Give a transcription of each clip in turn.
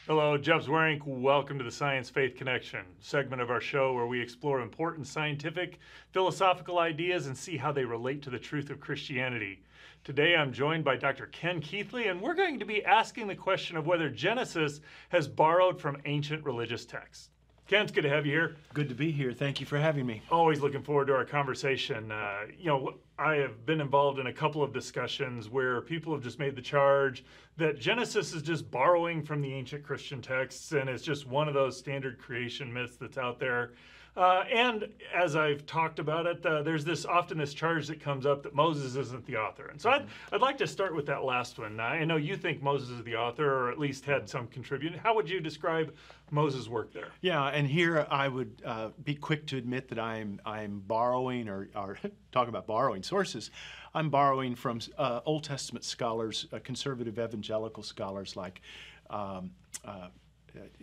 Hello, Jeff Zwerink. Welcome to the Science Faith Connection, segment of our show where we explore important scientific, philosophical ideas and see how they relate to the truth of Christianity. Today I'm joined by Dr. Ken Keathley, and we're going to be asking the question of whether Genesis has borrowed from ancient religious texts. Ken, it's good to have you here. Good to be here. Thank you for having me. Always looking forward to our conversation. I have been involved in a couple of discussions where people have just made the charge that Genesis is just borrowing from the ancient Christian texts, and it's just one of those standard creation myths that's out there. And as I've talked about it, there's often this charge that comes up that Moses isn't the author. And so I'd like to start with that last one. I know you think Moses is the author, or at least had some contribution. How would you describe Moses' work there? Yeah, and here I would be quick to admit that I'm borrowing, or talk about borrowing sources. I'm borrowing from Old Testament scholars, conservative evangelical scholars like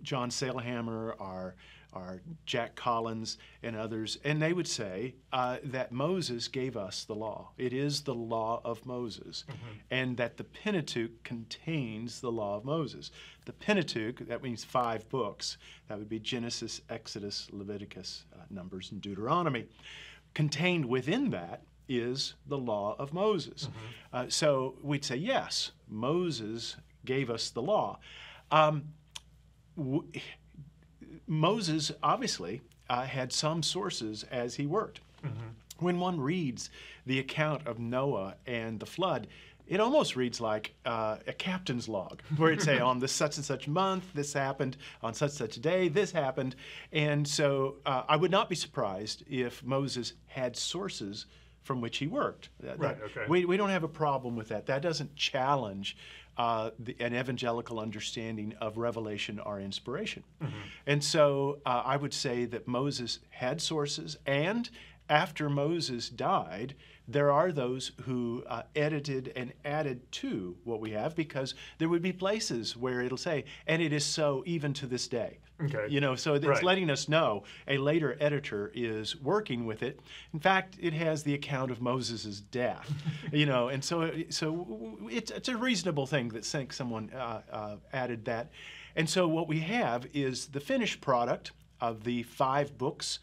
John Sailhammer, or Jack Collins, and others, and they would say that Moses gave us the law. It is the law of Moses, and that the Pentateuch contains the law of Moses. The Pentateuch, that means 5 books. That would be Genesis, Exodus, Leviticus, Numbers, and Deuteronomy. Contained within that is the law of Moses. So we'd say, yes, Moses gave us the law. Moses obviously had some sources as he worked. When one reads the account of Noah and the flood, it almost reads like a captain's log, where it'd say, on this such and such month, this happened, on such and such a day, this happened. And so I would not be surprised if Moses had sources from which he worked. We don't have a problem with that. That doesn't challenge an evangelical understanding of revelation or inspiration. And so I would say that Moses had sources, and after Moses died, there are those who edited and added to what we have, because there would be places where it'll say, and it is so even to this day. So it's letting us know a later editor is working with it. In fact, it has the account of Moses' death, and so it's a reasonable thing that someone added that. And so what we have is the finished product of the 5 books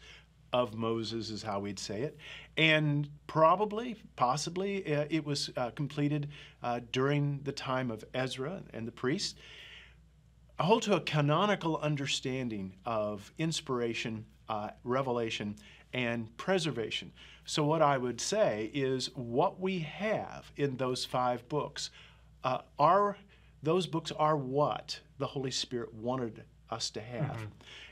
of Moses, is how we'd say it. And possibly, it was completed during the time of Ezra and the priests. I hold to a canonical understanding of inspiration, revelation, and preservation. So what I would say is what we have in those 5 books those books are what the Holy Spirit wanted us to have,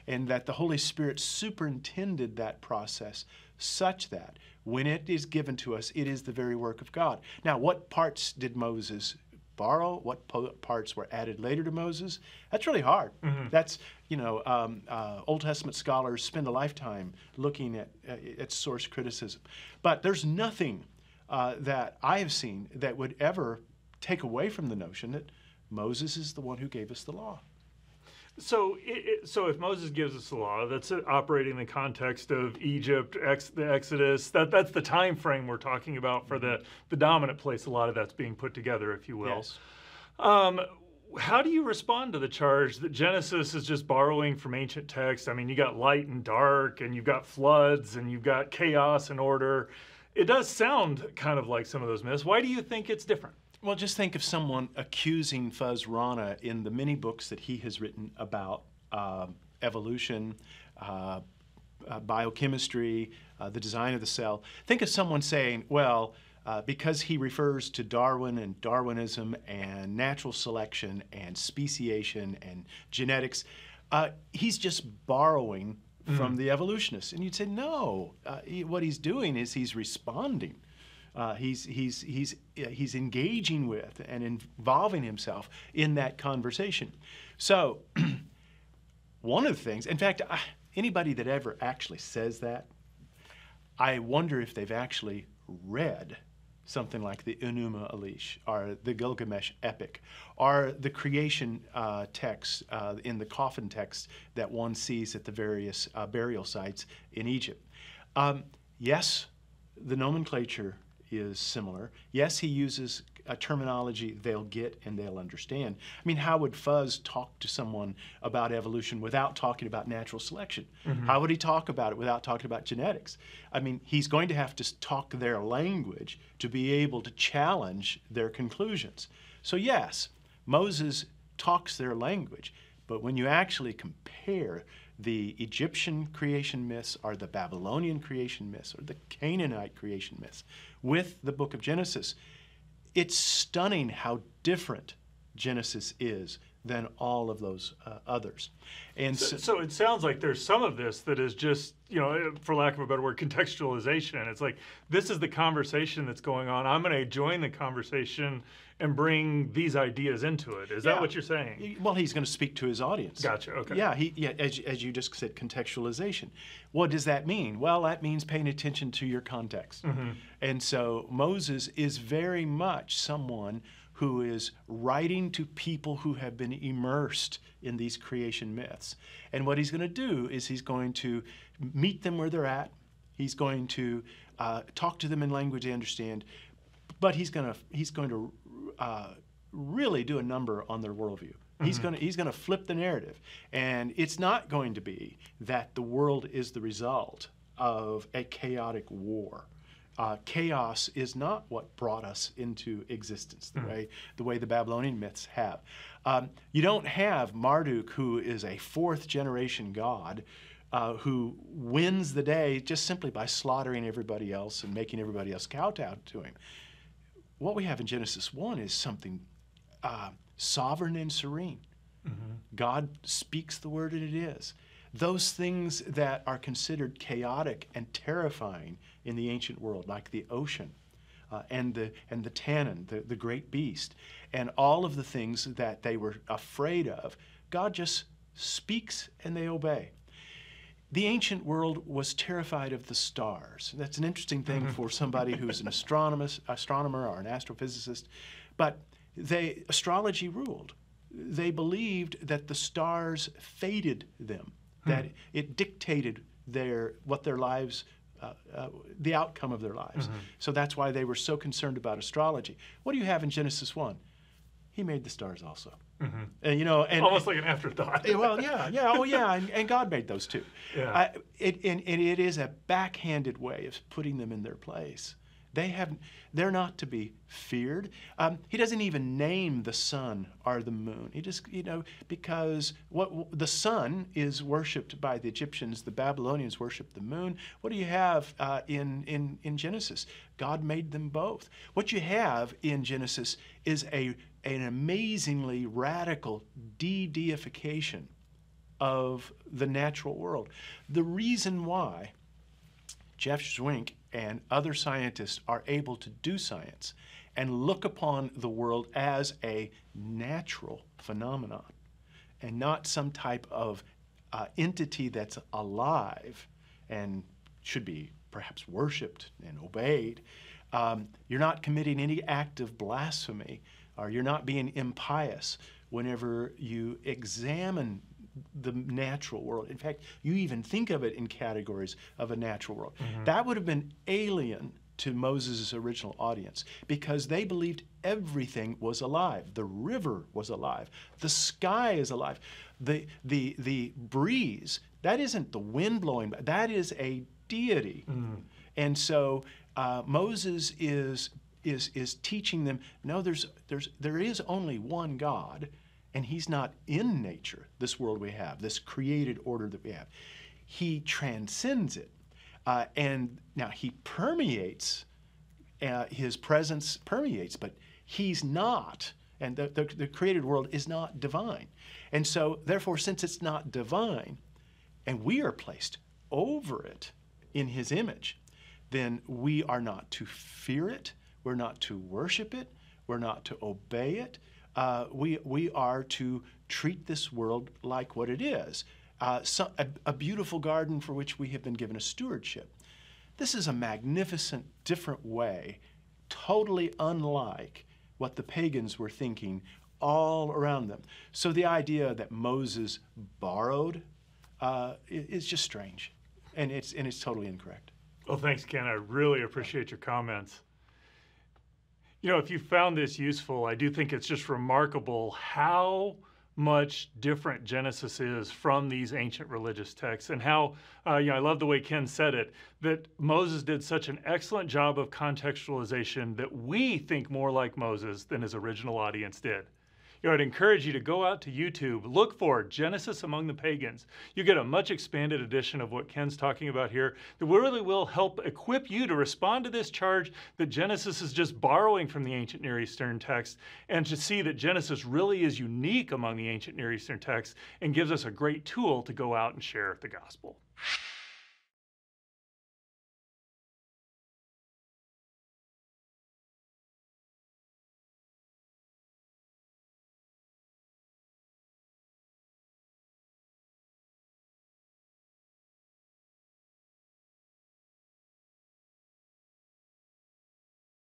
and that the Holy Spirit superintended that process such that when it is given to us, it is the very work of God. Now, what parts did Moses borrow? What parts were added later to Moses? That's really hard. That's, Old Testament scholars spend a lifetime looking at source criticism. But there's nothing that I have seen that would ever take away from the notion that Moses is the one who gave us the law. So if Moses gives us the law, that's operating in the context of Egypt, the Exodus. That's the time frame we're talking about for the dominant place a lot of that's being put together, if you will. Yes. How do you respond to the charge that Genesis is just borrowing from ancient texts? I mean, you got light and dark, and you've got floods, and you've got chaos and order. It does sound kind of like some of those myths. Why do you think it's different? Well, just think of someone accusing Fuz Rana in the many books that he has written about evolution, biochemistry, the design of the cell. Think of someone saying, well, because he refers to Darwin and Darwinism and natural selection and speciation and genetics, he's just borrowing from the evolutionists. And you'd say, no, what he's doing is he's responding. He's engaging with and involving himself in that conversation. So one of the things, in fact, anybody that ever actually says that, I wonder if they've actually read something like the Enuma Elish or the Gilgamesh epic or the creation text in the coffin text that one sees at the various burial sites in Egypt. Yes, the nomenclature is similar. Yes, he uses terminology they'll get and they'll understand. I mean, how would Fuzz talk to someone about evolution without talking about natural selection? How would he talk about it without talking about genetics? I mean, he's going to have to talk their language to be able to challenge their conclusions. So yes, Moses talks their language, but when you actually compare the Egyptian creation myths or the Babylonian creation myths or the Canaanite creation myths with the book of Genesis, it's stunning how different Genesis is than all of those others. And so it sounds like there's some of this that is just, for lack of a better word, contextualization. It's like, this is the conversation that's going on. I'm going to join the conversation and bring these ideas into it. Is that what you're saying? Well, he's going to speak to his audience. Gotcha, okay. Yeah, as you just said, contextualization. What does that mean? Well, that means paying attention to your context. And so Moses is very much someone who is writing to people who have been immersed in these creation myths. And what he's going to do is he's going to meet them where they're at. He's going to talk to them in language they understand, but he's going to really do a number on their worldview. He's going to flip the narrative, and it's not going to be that the world is the result of a chaotic war. Chaos is not what brought us into existence the way the Babylonian myths have. You don't have Marduk, who is a fourth generation god, who wins the day just simply by slaughtering everybody else and making everybody else kowtow to him. What we have in Genesis 1 is something sovereign and serene. God speaks the word and it is. Those things that are considered chaotic and terrifying in the ancient world, like the ocean and the tannin, the great beast, and all of the things that they were afraid of, God just speaks and they obey. The ancient world was terrified of the stars. That's an interesting thing for somebody who's an astronomer or an astrophysicist. But astrology ruled. They believed that the stars fated them, that it dictated what their lives, the outcome of their lives. So that's why they were so concerned about astrology. What do you have in Genesis 1? He made the stars also. And almost like an afterthought. Well, yeah, and God made those too. Yeah. It is a backhanded way of putting them in their place. They're not to be feared. He doesn't even name the sun or the moon. He just, because the sun is worshipped by the Egyptians, the Babylonians worship the moon. What do you have in Genesis? God made them both. What you have in Genesis is an amazingly radical de-deification of the natural world. The reason why Jeff Zwink and other scientists are able to do science and look upon the world as a natural phenomenon and not some type of entity that's alive and should be perhaps worshipped and obeyed. You're not committing any act of blasphemy, or you're not being impious whenever you examine the natural world. In fact, you even think of it in categories of a natural world. That would have been alien to Moses' original audience because they believed everything was alive. The river was alive. The sky is alive. The breeze, that isn't the wind blowing, that is a deity. And so Moses is teaching them, no, there is only one God, and he's not in nature, this world we have, this created order that we have. He transcends it. And now he permeates, his presence permeates, but he's not, and the created world is not divine. And so, therefore, since it's not divine, and we are placed over it in his image, then we are not to fear it, we're not to worship it, we're not to obey it. We are to treat this world like what it is, a beautiful garden for which we have been given a stewardship. This is a magnificent, different way, totally unlike what the pagans were thinking all around them. So the idea that Moses borrowed is just strange, and it's totally incorrect. Well, thanks, Ken. I really appreciate your comments. If you found this useful, I do think it's just remarkable how much different Genesis is from these ancient religious texts, and how, I love the way Ken said it, that Moses did such an excellent job of contextualization that we think more like Moses than his original audience did. I'd encourage you to go out to YouTube, look for Genesis Among the Pagans. You get a much expanded edition of what Ken's talking about here that really will help equip you to respond to this charge that Genesis is just borrowing from the ancient Near Eastern text, and to see that Genesis really is unique among the ancient Near Eastern texts and gives us a great tool to go out and share the gospel.